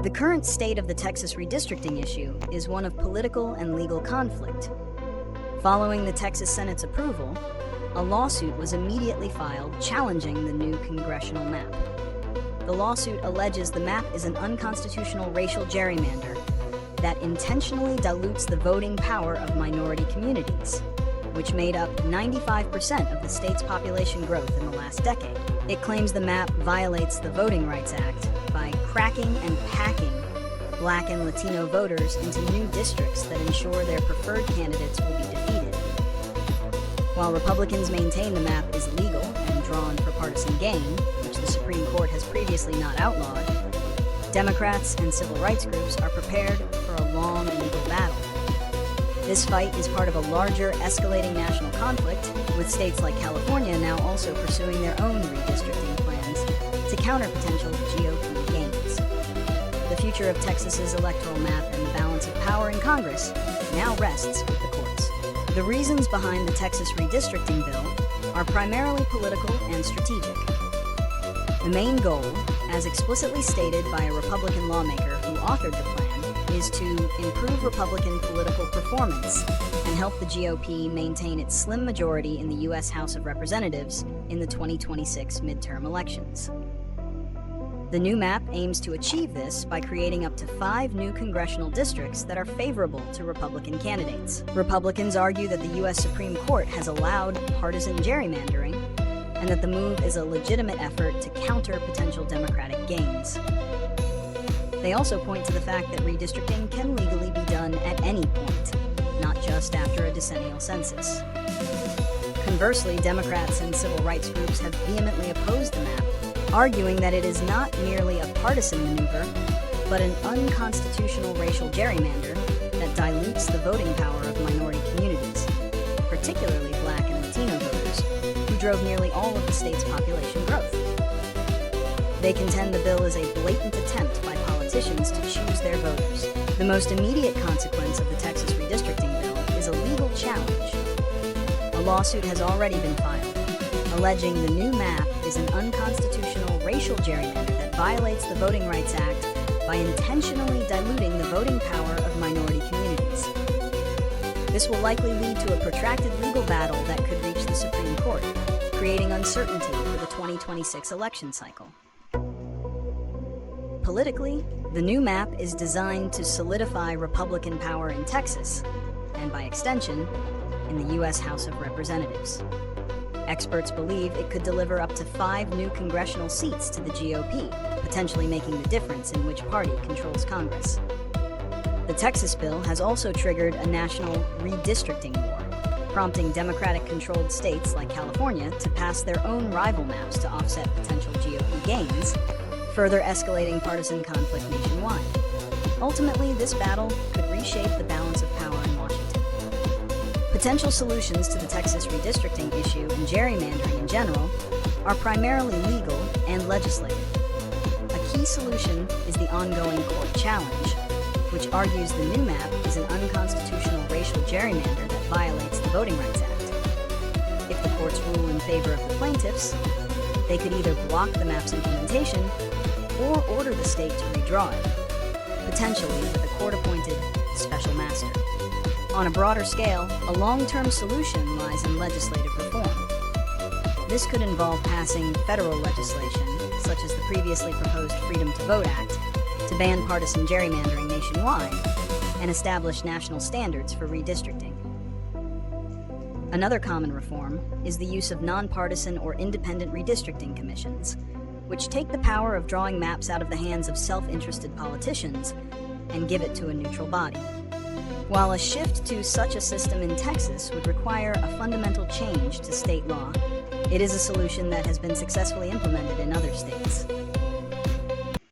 The current state of the Texas redistricting issue is one of political and legal conflict. Following the Texas Senate's approval, a lawsuit was immediately filed challenging the new congressional map. The lawsuit alleges the map is an unconstitutional racial gerrymander that intentionally dilutes the voting power of minority communities, which made up 95% of the state's population growth in the last decade. It claims the map violates the Voting Rights Act by cracking and packing Black and Latino voters into new districts that ensure their preferred candidates will be defeated. While Republicans maintain the map is legal and drawn for partisan gain, which the Supreme Court has previously not outlawed, Democrats and civil rights groups are prepared for a long legal battle. This fight is part of a larger, escalating national conflict, with states like California now also pursuing their own redistricting plans to counter potential GOP gains. The future of Texas's electoral map and the balance of power in Congress now rests with the courts. The reasons behind the Texas redistricting bill are primarily political and strategic. The main goal, as explicitly stated by a Republican lawmaker who authored the plan, is to improve Republican political performance and help the GOP maintain its slim majority in the U.S. House of Representatives in the 2026 midterm elections. The new map aims to achieve this by creating up to 5 new congressional districts that are favorable to Republican candidates. Republicans argue that the U.S. Supreme Court has allowed partisan gerrymandering and that the move is a legitimate effort to counter potential Democratic gains. They also point to the fact that redistricting can legally be done at any point, not just after a decennial census. Conversely, Democrats and civil rights groups have vehemently opposed the map, arguing that it is not merely a partisan maneuver, but an unconstitutional racial gerrymander that dilutes the voting power of minority communities, particularly Black and Latino voters, who drove nearly all of the state's population growth. They contend the bill is a blatant attempt by politicians to choose their voters. The most immediate consequence of the Texas redistricting bill is a legal challenge. A lawsuit has already been filed, alleging the new map is an unconstitutional racial gerrymander that violates the Voting Rights Act by intentionally diluting the voting power of minority communities. This will likely lead to a protracted legal battle that could reach the Supreme Court, creating uncertainty for the 2026 election cycle. Politically, the new map is designed to solidify Republican power in Texas, and by extension, in the U.S. House of Representatives. Experts believe it could deliver up to 5 new congressional seats to the GOP, potentially making the difference in which party controls Congress. The Texas bill has also triggered a national redistricting war, prompting Democratic-controlled states like California to pass their own rival maps to offset potential GOP gains, further escalating partisan conflict nationwide. Ultimately, this battle could reshape the balance of power in Washington. Potential solutions to the Texas redistricting issue and gerrymandering in general are primarily legal and legislative. A key solution is the ongoing court challenge, which argues the new map is an unconstitutional racial gerrymander that violates the Voting Rights Act. If the courts rule in favor of the plaintiffs, they could either block the map's implementation or order the state to redraw it, potentially with a court-appointed special master. On a broader scale, a long-term solution lies in legislative reform. This could involve passing federal legislation, such as the previously proposed Freedom to Vote Act, to ban partisan gerrymandering nationwide and establish national standards for redistricting. Another common reform is the use of nonpartisan or independent redistricting commissions, which take the power of drawing maps out of the hands of self-interested politicians and give it to a neutral body. While a shift to such a system in Texas would require a fundamental change to state law, it is a solution that has been successfully implemented in other states.